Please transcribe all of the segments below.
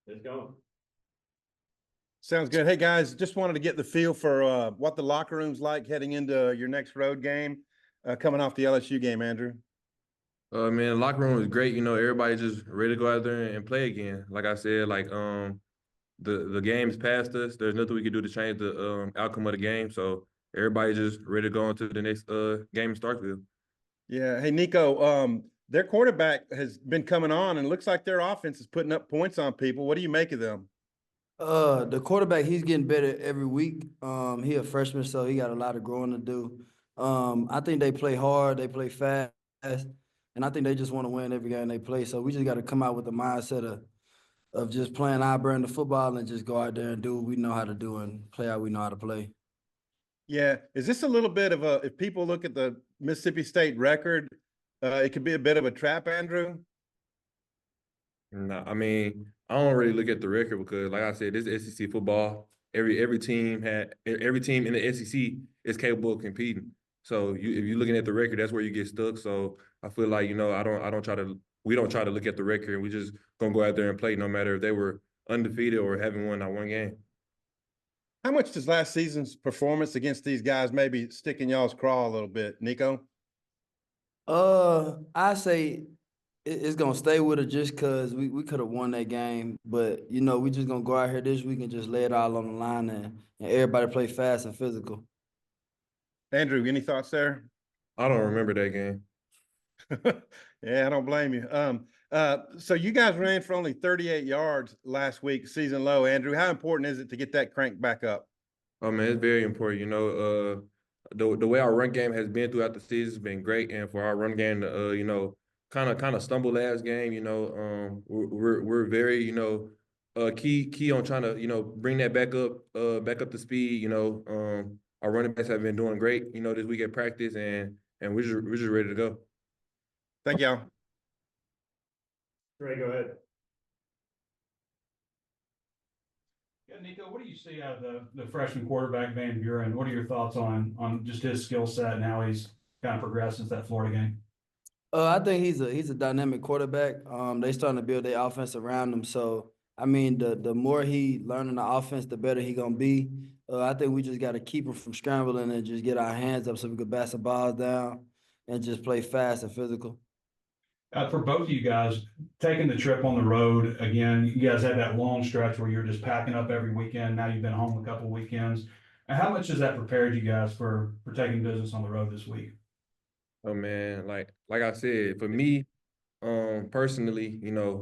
Let's go. Sounds good. Hey guys, just wanted to get the feel for what the locker room's like heading into your next road game, coming off the LSU game, Andrew. Man, the locker room was great. Everybody just ready to go out there and play again. Like I said, the game's past us. There's nothing we can do to change the outcome of the game. So everybody just ready to go into the next game in Starkville. Yeah. Hey Nico, their quarterback has been coming on, and it looks like their offense is putting up points on people. What do you make of them? The quarterback, he's getting better every week. He a freshman, so he got a lot of growing to do. I think they play hard, they play fast, and I think they just want to win every game they play. So we just got to come out with the mindset of just playing our brand of football and just go out there and do what we know how to do and play how we know how to play. Yeah. Is this a little bit of a, if people look at the Mississippi State record, it could be a bit of a trap, Andrew? No, I mean, I don't really look at the record because, like I said, this is SEC football. Every team in the SEC is capable of competing. So if you're looking at the record, that's where you get stuck. So I feel like we don't try to look at the record. We just gonna go out there and play, no matter if they were undefeated or haven't won that one game. How much does last season's performance against these guys maybe stick in y'all's craw a little bit, Nico? I say it's gonna stay with it just cause we could have won that game, but we just gonna go out here this week and just lay it all on the line and everybody play fast and physical. Andrew, any thoughts there? I don't remember that game. Yeah, I don't blame you. So you guys ran for only 38 yards last week, season low. Andrew, how important is it to get that crank back up? Oh man, it's very important. The way our run game has been throughout the season has been great, and for our run game to kind of stumble last game, we're very key on trying to bring that back up to speed. Our running backs have been doing great, this week at practice, and we're just ready to go. Thank y'all. Trey, go ahead. Yeah, Nico, what do you see out of the freshman quarterback Van Buren? What are your thoughts on just his skill set and how he's kind of progressed since that Florida game? I think he's a dynamic quarterback. They starting to build their offense around him. So I mean, the more he learning the offense, the better he gonna be. I think we just got to keep him from scrambling and just get our hands up so we can pass the balls down and just play fast and physical. For both of you guys, taking the trip on the road again, you guys had that long stretch where you're just packing up every weekend. Now you've been home a couple of weekends. And how much has that prepared you guys for taking business on the road this week? Oh man, like I said, for me, personally,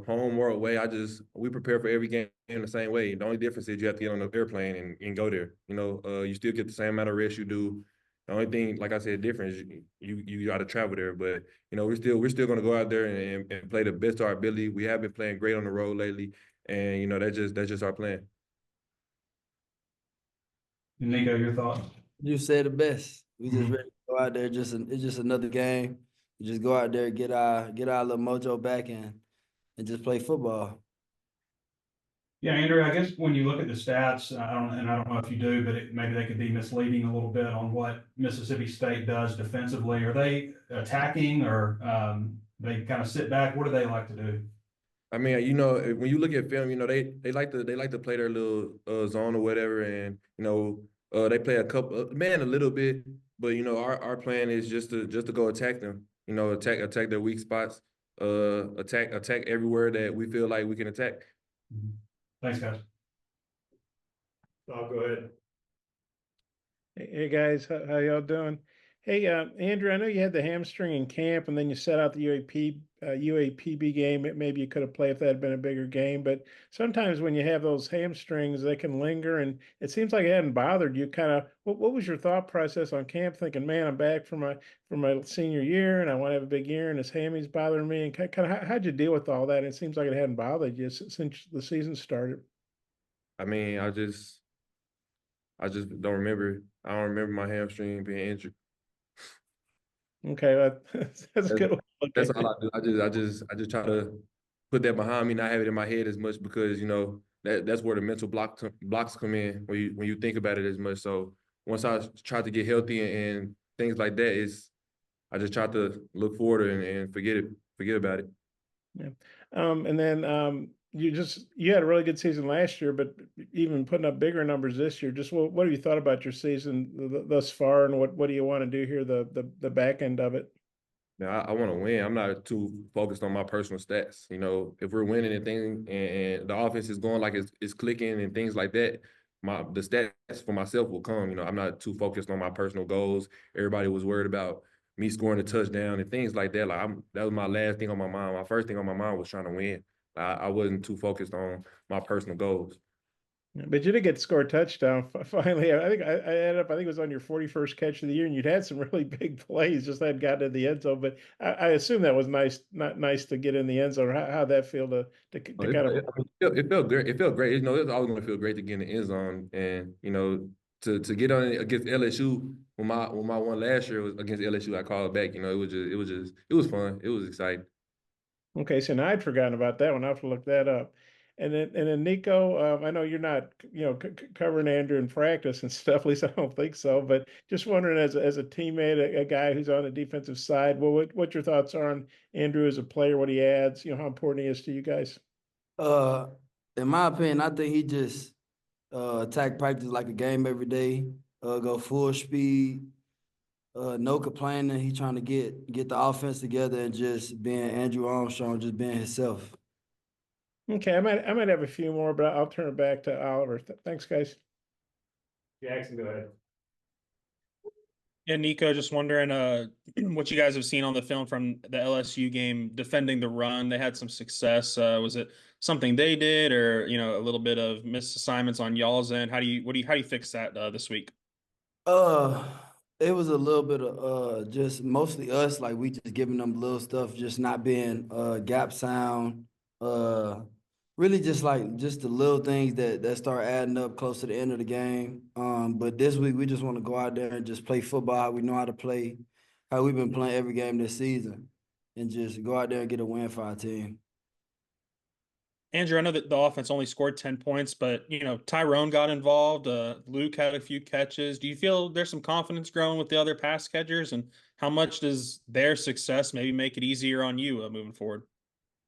home or away, we prepare for every game in the same way. The only difference is you have to get on the airplane and go there. You still get the same amount of rest you do. The only thing, like I said, different is you got to travel there. But we're still going to go out there and play the best of our ability. We have been playing great on the road lately, and that's just our plan. Nico, your thoughts? You said the best. We just ready to go out there. It's just another game. We just go out there, get our little mojo back and just play football. Yeah, Andrew, I guess when you look at the stats, I don't know if you do, but maybe they could be misleading a little bit on what Mississippi State does defensively. Are they attacking or they kind of sit back? What do they like to do? I mean, when you look at film, they like to play their little zone or whatever, and they play a little bit, but our plan is just to go attack them. Attack their weak spots, attack everywhere that we feel like we can attack. Thanks, guys. I'll go ahead. Hey guys, how y'all doing? Hey, Andrew, I know you had the hamstring in camp, and then you set out the UAPB game. Maybe you could have played if that had been a bigger game. But sometimes when you have those hamstrings, they can linger, and it seems like it hadn't bothered you. Kind of, what was your thought process on camp? Thinking, man, I'm back from my senior year, and I want to have a big year, and this hammy's bothering me. And kind of, how'd you deal with all that? It seems like it hadn't bothered you since the season started. I mean, I just don't remember. I don't remember my hamstring being injured. Okay, that's good. Okay. That's all I do. I just try to put that behind me, not have it in my head as much because that's where the mental blocks come in when you think about it as much. So once I try to get healthy and things like that, I just try to look forward and forget about it. Yeah, and then you had a really good season last year, but even putting up bigger numbers this year. Just what have you thought about your season thus far, and what do you want to do here the back end of it? Now, I want to win. I'm not too focused on my personal stats. You know, if we're winning and things and the offense is going like it's clicking and things like that, the stats for myself will come. You know, I'm not too focused on my personal goals. Everybody was worried about me scoring a touchdown and things like that. Like that was my last thing on my mind. My first thing on my mind was trying to win. I wasn't too focused on my personal goals. But you did get to score a touchdown finally. I think I added up. I think it was on your 41st catch of the year, and you'd had some really big plays. Just hadn't gotten in the end zone. But I assume that was nice, not nice to get in the end zone. How'd that feel to Oh, kind of? it felt great. It felt great. You know, it's always going to feel great to get in the end zone, and you know, to get on it against LSU when my one last year was against LSU, I called it back. You know, it was fun. It was exciting. Okay, so now I'd forgotten about that one. I have to look that up. And then Nico, I know you're not covering Andrew in practice and stuff. At least I don't think so. But just wondering, as a teammate, a guy who's on the defensive side, what your thoughts are on Andrew as a player, what he adds, how important he is to you guys. Uh, in my opinion, I think he just attack practice like a game every day. Go full speed. No complaining. He trying to get the offense together and just being Andrew Armstrong, just being himself. Okay, I might have a few more, but I'll turn it back to Oliver. Thanks, guys. Jackson, go ahead. Yeah, Nico, just wondering what you guys have seen on the film from the LSU game defending the run. They had some success. Was it something they did, or a little bit of missed assignments on y'all's end? How do you fix that this week? Uh, it was a little bit of just mostly us, like we just giving them little stuff, just not being gap sound. Really just the little things that start adding up close to the end of the game. But this week we just want to go out there and just play football how we know how to play, how we've been playing every game this season, and just go out there and get a win for our team. Andrew, I know that the offense only scored 10 points, but Tyrone got involved. Luke had a few catches. Do you feel there's some confidence growing with the other pass catchers, and how much does their success maybe make it easier on you moving forward?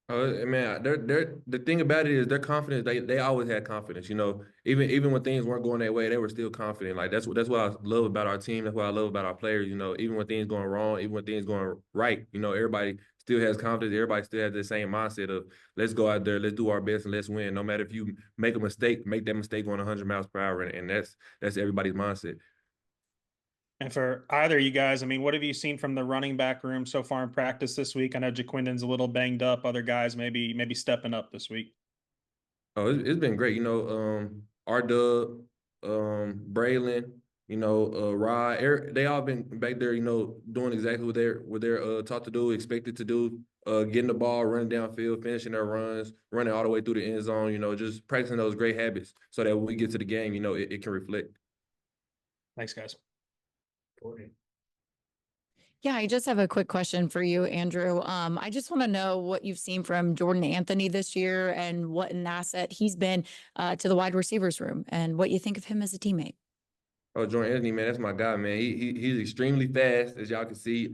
Man, they're the thing about it is they're confident. They always had confidence. You know, even when things weren't going their way, they were still confident. Like that's what I love about our team. That's what I love about our players. You know, even when things going wrong, even when things going right, everybody still has confidence. Everybody still has the same mindset of let's go out there, let's do our best, and let's win. No matter if you make a mistake, make that mistake going 100 miles per hour, and that's everybody's mindset. And for either of you guys, I mean, what have you seen from the running back room so far in practice this week? I know Jaquindon's a little banged up. Other guys maybe stepping up this week. Oh, it's been great. R-Dub, Braylon, Rod, they all been back there, doing exactly what they're taught to do, expected to do, getting the ball, running downfield, finishing their runs, running all the way through the end zone, just practicing those great habits so that when we get to the game, it can reflect. Thanks, guys. Yeah, I just have a quick question for you, Andrew. I just want to know what you've seen from Jordan Anthony this year and what an asset he's been to the wide receivers room and what you think of him as a teammate. Oh, Jordan Anthony, man, that's my guy, man. He's extremely fast, as y'all can see.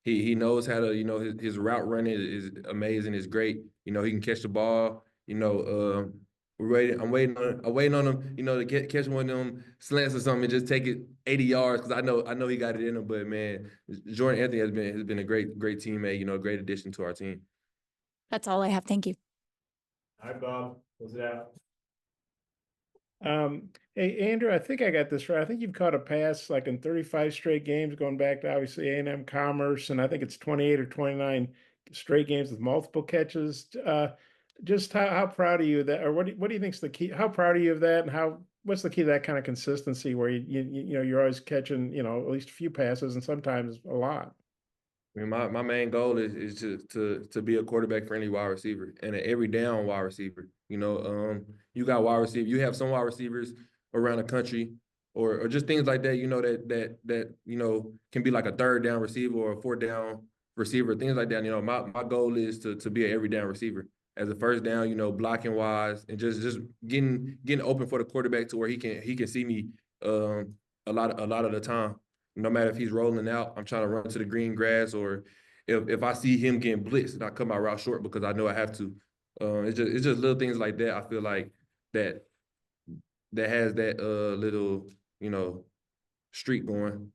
He knows how to, his route running is amazing. It's great. He can catch the ball. I'm waiting on him, to catch one of them slants or something and just take it 80 yards because I know he got it in him. But man, Jordan Anthony has been a great teammate. A great addition to our team. That's all I have. Thank you. All right, Bob, close it out. Hey, Andrew, I think I got this right. I think you've caught a pass like in 35 straight games, going back to obviously A&M Commerce, and I think it's 28 or 29 straight games with multiple catches. Just how proud are you of that, or what do you think's the key? How proud are you of that, and what's the key to that kind of consistency where you're always catching at least a few passes and sometimes a lot? I mean, my main goal is to be a quarterback friendly wide receiver and an every down wide receiver. You got wide receiver. You have some wide receivers around the country, or just things like that. That can be like a third down receiver or a fourth down receiver. Things like that. My goal is to be an every down receiver as a first down. Blocking wise and just getting open for the quarterback to where he can see me a lot of the time. No matter if he's rolling out, I'm trying to run to the green grass, or if I see him getting blitzed, and I cut my route short because I know I have to. It's just little things like that. I feel like that has that little, you know, streak going.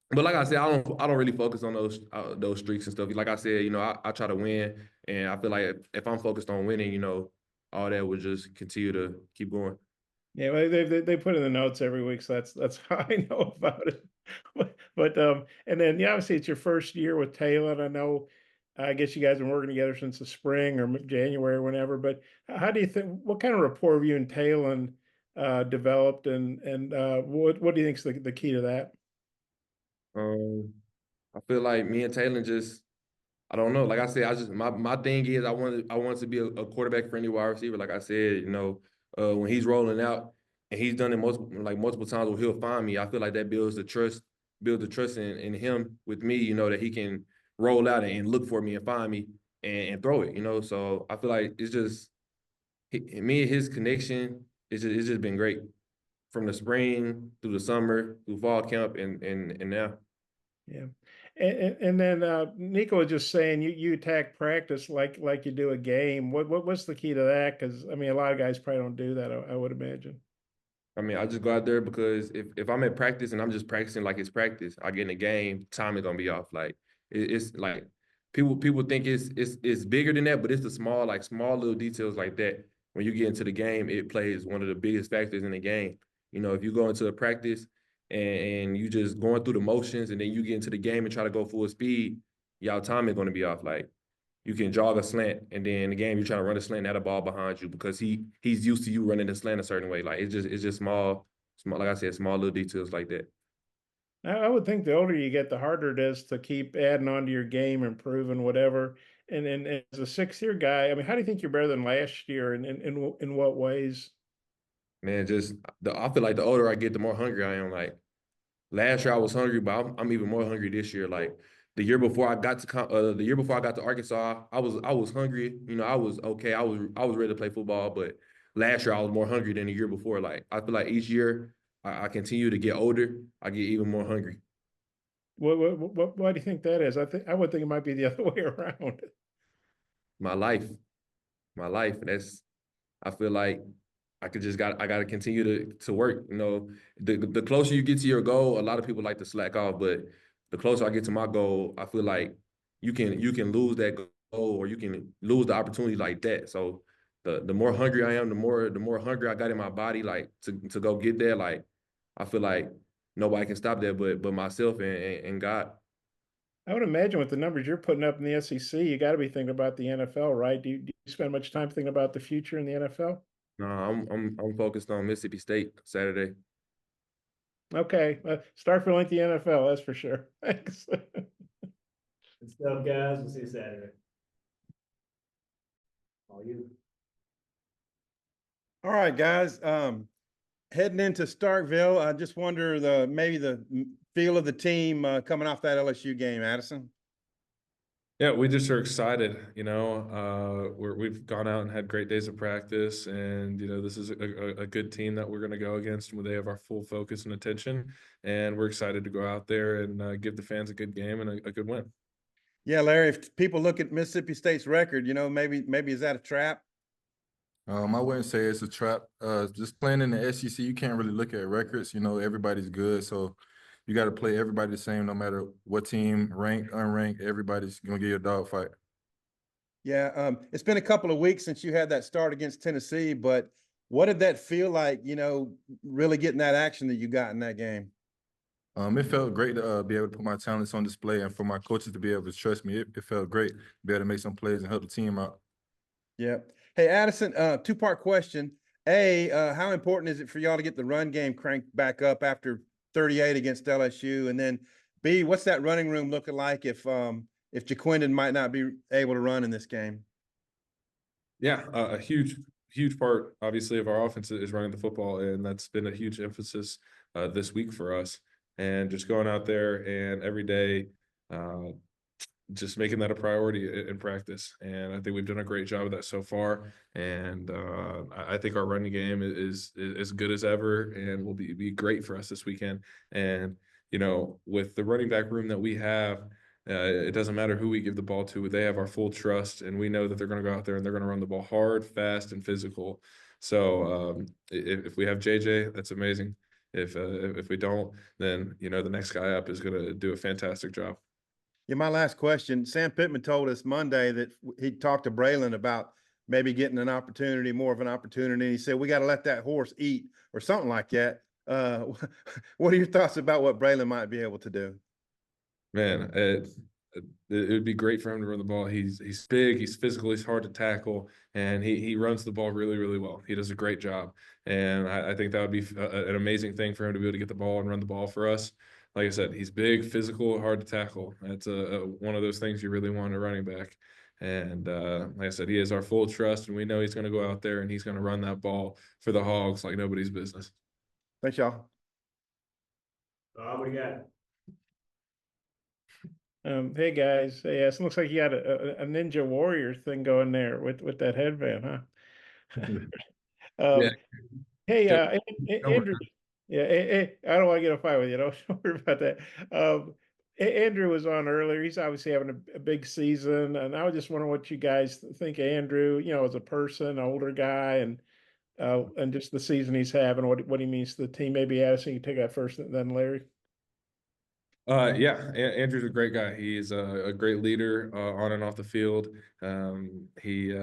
But like I said, I don't really focus on those streaks and stuff. Like I said, you know, I try to win, and I feel like if I'm focused on winning, you know, all that would just continue to keep going. Yeah, well, they put in the notes every week, so that's how I know about it. But and then yeah, obviously it's your first year with Taylor. And I know, I guess you guys have been working together since the spring or January or whenever. But how do you think? What kind of rapport have you and Taylor developed, and what do you think is the key to that? I feel like me and Taylor just, I don't know. Like I said, I just my thing is I wanted to be a quarterback friendly wide receiver. Like I said, you know, when he's rolling out and he's done it multiple times where he'll find me, I feel like that builds the trust in him with me, you know, that he can roll out and look for me and find me and throw it, you know. So I feel like it's just me and his connection, it's just been great from the spring through the summer, through fall camp and now. Yeah. And then Nico was just saying you attack practice like you do a game. What's the key to that? Because I mean, a lot of guys probably don't do that. I would imagine. I mean, I just go out there because if I'm at practice and I'm just practicing like it's practice, I get in the game, time is gonna be off. Like it's like people think it's bigger than that, but it's the small little details like that. When you get into the game, it plays one of the biggest factors in the game. You know, if you go into a practice and you just going through the motions and then you get into the game and try to go full speed, y'all time is gonna be off. Like you can jog a slant, and then in the game you're trying to run a slant and have a ball behind you because he's used to you running the slant a certain way. Like it's just small, like I said, small little details like that. I would think the older you get, the harder it is to keep adding on to your game, improving whatever. And as a 6th-year guy, I mean, how do you think you're better than last year, and in what ways? Man, I feel like the older I get, the more hungry I am. Like last year I was hungry, but I'm even more hungry this year. Like the year before I got to Arkansas, I was hungry. You know, I was okay. I was ready to play football, but last year I was more hungry than the year before. Like I feel like each year I continue to get older, I get even more hungry. Why do you think that is? I would think it might be the other way around. My life, my life. I feel like I gotta continue to work. You know, the closer you get to your goal, a lot of people like to slack off, but the closer I get to my goal, I feel like you can lose that goal or you can lose the opportunity like that. So the more hungry I am, the more hungry I got in my body, like to go get there. Like I feel like nobody can stop that but myself and God. I would imagine with the numbers you're putting up in the SEC, you got to be thinking about the NFL, right? Do you spend much time thinking about the future in the NFL? No, I'm focused on Mississippi State Saturday. Okay, Starkville ain't the NFL, that's for sure. Thanks. Good stuff, guys. We'll see you Saturday. All you. All right, guys. Heading into Starkville, I just wonder maybe the feel of the team coming off that LSU game, Addison. Yeah, we just are excited. You know, we've gone out and had great days of practice, and you know, this is a good team that we're going to go against when they have our full focus and attention. And we're excited to go out there and give the fans a good game and a good win. Yeah, Larry. If people look at Mississippi State's record, you know, maybe is that a trap? I wouldn't say it's a trap. Just playing in the SEC, you can't really look at records. You know, everybody's good, so you got to play everybody the same, no matter what team, ranked, unranked. Everybody's gonna get you a dogfight. Yeah, it's been a couple of weeks since you had that start against Tennessee, but what did that feel like? You know, really getting that action that you got in that game. It felt great to be able to put my talents on display, and for my coaches to be able to trust me. It felt great to be able to make some plays and help the team out. Yeah. Hey, Addison, two-part question. A, how important is it for y'all to get the run game cranked back up after 38 against LSU? And then B, what's that running room looking like if Jaquindon might not be able to run in this game? Yeah, a huge part, obviously, of our offense is running the football, and that's been a huge emphasis this week for us. And just going out there and every day, just making that a priority in practice. And I think we've done a great job of that so far. And I think our running game is as good as ever and will be great for us this weekend. And, you know, with the running back room that we have, It doesn't matter who we give the ball to; they have our full trust, and we know that they're going to go out there and they're going to run the ball hard, fast, and physical. So if we have JJ, that's amazing. If we don't, then the next guy up is going to do a fantastic job. Yeah, my last question. Sam Pittman told us Monday that he talked to Braylon about maybe getting an opportunity, more of an opportunity. He said we got to let that horse eat or something like that. What are your thoughts about what Braylon might be able to do? Man, it would be great for him to run the ball. He's big, he's physical, he's hard to tackle, and he runs the ball really, really well. He does a great job, and I think that would be an amazing thing for him to be able to get the ball and run the ball for us. Like I said, he's big, physical, hard to tackle. That's one of those things you really want in a running back. And like I said, he has our full trust, and we know he's going to go out there and he's going to run that ball for the Hogs like nobody's business. Thanks, y'all. What do you got? Hey guys, hey, it looks like you got a Ninja Warrior thing going there with that headband, huh? Yeah. Hey, Don't Andrew. Yeah, I don't want to get a fight with you. Don't worry about that. Andrew was on earlier. He's obviously having a big season, and I was just wondering what you guys think of Andrew. As a person, older guy, and just the season he's having, what he means to the team. Maybe Addison, you take that first, then Larry. Yeah, Andrew's a great guy. He's a great leader on and off the field. He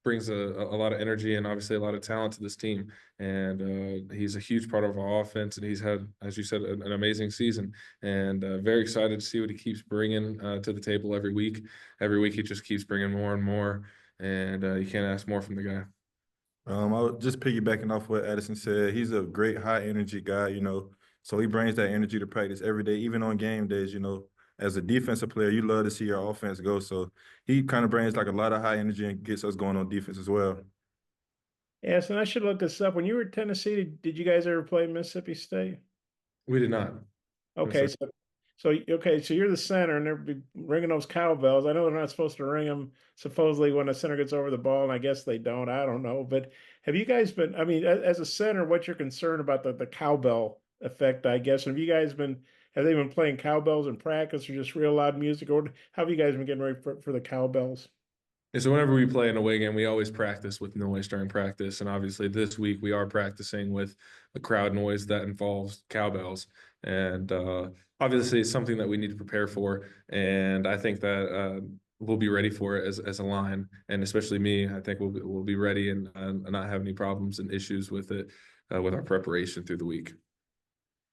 brings a lot of energy and obviously a lot of talent to this team. And he's a huge part of our offense. And he's had, as you said, an amazing season. And very excited to see what he keeps bringing to the table every week. Every week he just keeps bringing more and more. And you can't ask more from the guy. I was just piggybacking off what Addison said. He's a great high energy guy, so he brings that energy to practice every day, even on game days, As a defensive player, you love to see your offense go. So he kind of brings like a lot of high energy and gets us going on defense as well. Yes, and I should look this up. When you were at Tennessee, did you guys ever play Mississippi State? We did not. Okay, so you're the center, and they're be ringing those cowbells. I know they're not supposed to ring them supposedly when a center gets over the ball, and I guess they don't. I don't know, but have you guys been? I mean, as a center, what's your concern about the cowbell effect? I guess have you guys been? Have they been playing cowbells in practice, or just real loud music, or how have you guys been getting ready for the cowbells? And so whenever we play an away game, we always practice with noise during practice. And obviously this week we are practicing with a crowd noise that involves cowbells. And obviously it's something that we need to prepare for. And I think that we'll be ready for it as a line. And especially me, I think we'll be ready and not have any problems and issues with it with our preparation through the week.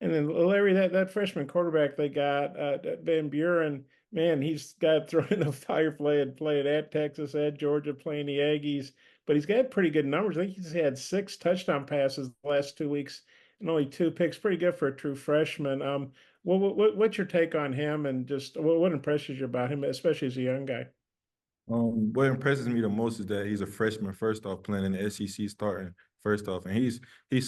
And then Larry, that freshman quarterback they got, Van Buren, man, he's got thrown in the fire playing at Texas, at Georgia, playing the Aggies, but he's got pretty good numbers. I think he's had 6 touchdown passes the last 2 weeks and only 2 picks. Pretty good for a true freshman. What's your take on him, and just what impresses you about him, especially as a young guy? What impresses me the most is that he's a freshman, first off, playing in the SEC starting first off, and he's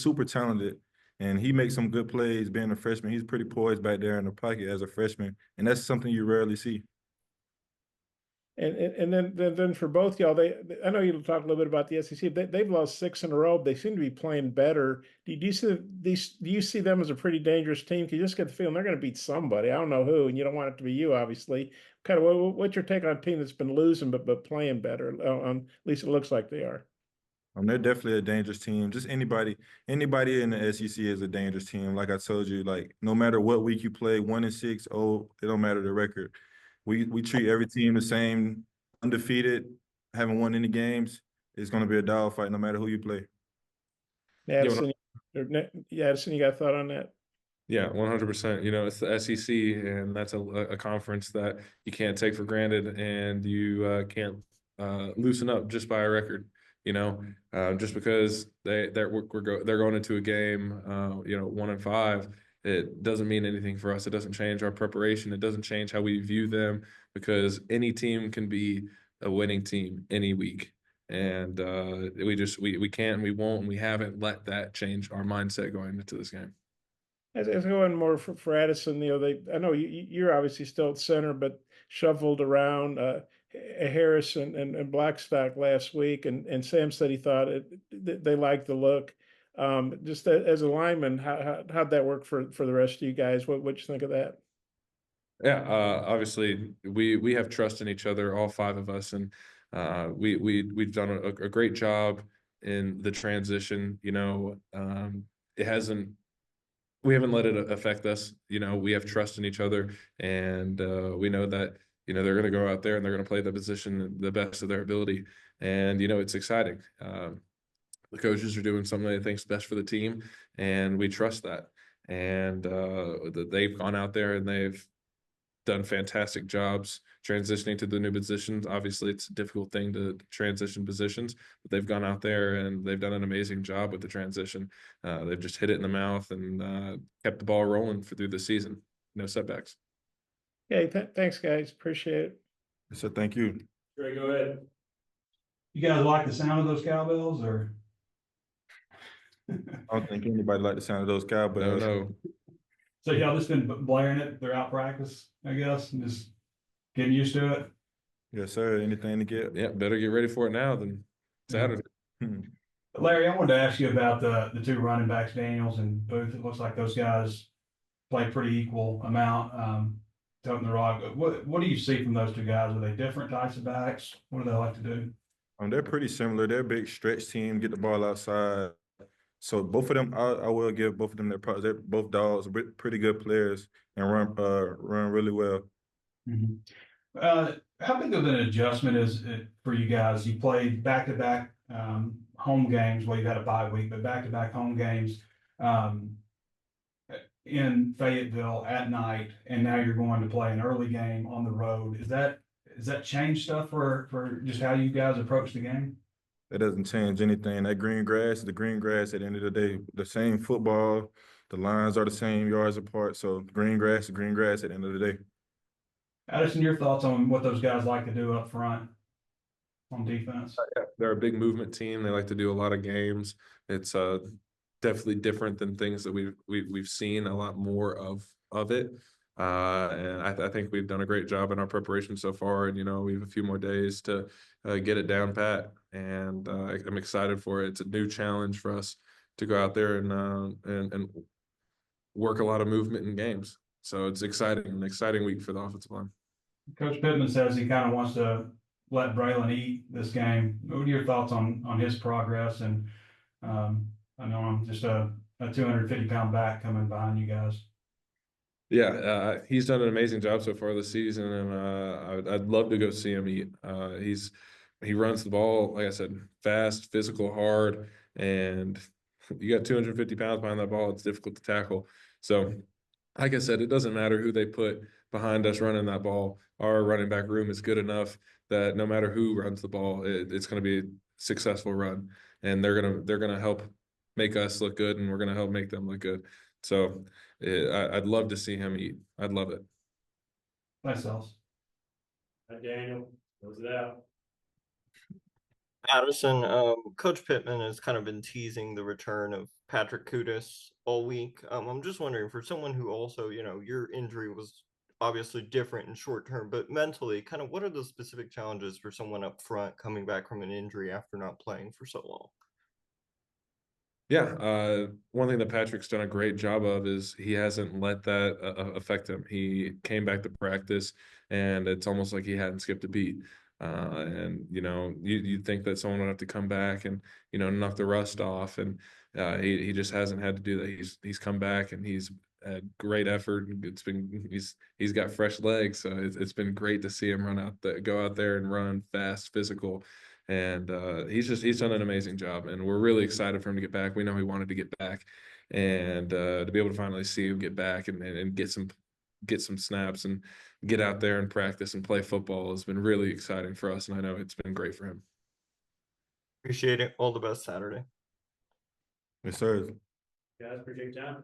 super talented. And he makes some good plays being a freshman. He's pretty poised back there in the pocket as a freshman, and that's something you rarely see. And then for both y'all, I know you talked a little bit about the SEC. They've lost 6 in a row. They seem to be playing better. Do you see them as a pretty dangerous team? Because you just get the feeling they're going to beat somebody. I don't know who, and you don't want it to be you, obviously. Kind of what's your take on a team that's been losing but playing better? At least it looks like they are. They're definitely a dangerous team. Just anybody in the SEC is a dangerous team. Like I told you, like no matter what week you play, 1-6, it don't matter the record. We treat every team the same, undefeated, haven't won any games. It's going to be a dogfight no matter who you play. Addison, Addison, you got a thought on that? Yeah, 100%. It's the SEC, and that's a conference that you can't take for granted, and you can't loosen up just by a record. Just because they're going into a game, 1-5, it doesn't mean anything for us. It doesn't change our preparation. It doesn't change how we view them, because any team can be a winning team any week. And we can't, and we won't, and we haven't let that change our mindset going into this game. As going more for Addison, I know you're obviously still at center, but shuffled around Harris and Blackstock last week, and Sam said he thought they liked the look. Just as a lineman, how'd that work for the rest of you guys? What you think of that? Yeah, obviously we have trust in each other, all five of us, and we've done a great job in the transition. You know, it hasn't we haven't let it affect us. You know, we have trust in each other, and we know that they're going to go out there and they're going to play the position the best of their ability, and it's exciting. The coaches are doing something they think's best for the team, and we trust that. And they've gone out there and they've done fantastic jobs transitioning to the new positions. Obviously, it's a difficult thing to transition positions, but they've gone out there and they've done an amazing job with the transition. They've just hit it in the mouth and kept the ball rolling through the season. No setbacks. Okay, thanks, guys. Appreciate it. So thank you. Trey, go ahead. You guys like the sound of those cowbells, or? I don't think anybody like the sound of those cowbells. No. So y'all just been blaring it throughout practice, I guess, and just getting used to it? Yes, sir. Anything to get? Yeah, better get ready for it now than Saturday. Larry, I wanted to ask you about the two running backs, Daniels and Booth. It looks like those guys play pretty equal amount, toting the rock. What do you see from those two guys? Are they different types of backs? What do they like to do? They're pretty similar. They're a big stretch team, get the ball outside. So both of them, I will give both of them their props. They're both dogs, pretty good players, and run really well. How big of an adjustment is it for you guys? You played back-to-back home games. Well, you had a bye week, but back-to-back home games in Fayetteville at night, and now you're going to play an early game on the road. Does that change stuff for just how you guys approach the game? That doesn't change anything. That green grass is the green grass at the end of the day. The same football, the lines are the same yards apart. So green grass is green grass at the end of the day. Addison, your thoughts on what those guys like to do up front on defense? Yeah, they're a big movement team. They like to do a lot of games. It's definitely different than things that we've seen a lot more of it. And I think we've done a great job in our preparation so far. And we have a few more days to get it down pat. And I'm excited for it. It's a new challenge for us to go out there and work a lot of movement in games. So it's exciting, an exciting week for the offensive line. Coach Pittman says he kind of wants to let Braylon eat this game. What are your thoughts on his progress? And I know I'm just a 250-pound back coming behind you guys. Yeah, he's done an amazing job so far this season, and I'd love to go see him eat. He runs the ball, like I said, fast, physical, hard, and you got 250 pounds behind that ball. It's difficult to tackle. So, like I said, it doesn't matter who they put behind us running that ball. Our running back room is good enough that no matter who runs the ball, it's going to be a successful run, and they're gonna help make us look good, and we're gonna help make them look good. So I'd love to see him eat. I'd love it. Thanks, Ellis. Hi, Daniel, close it out. Addison, Coach Pittman has kind of been teasing the return of Patrick Kudus all week. I'm just wondering, for someone who also, your injury was obviously different in short term, but mentally, kind of what are the specific challenges for someone up front coming back from an injury after not playing for so long? Yeah, one thing that Patrick's done a great job of is he hasn't let that affect him. He came back to practice, and it's almost like he hadn't skipped a beat. And you'd think that someone would have to come back and knock the rust off, and he just hasn't had to do that. He's come back and he's had great effort. He's got fresh legs, so it's been great to see him go out there and run fast, physical. And he's done an amazing job, and we're really excited for him to get back. We know he wanted to get back, and to be able to finally see him get back and get some snaps and get out there and practice and play football has been really exciting for us, and I know it's been great for him. Appreciate it. All the best Saturday. Yes, sir. Guys, appreciate your time.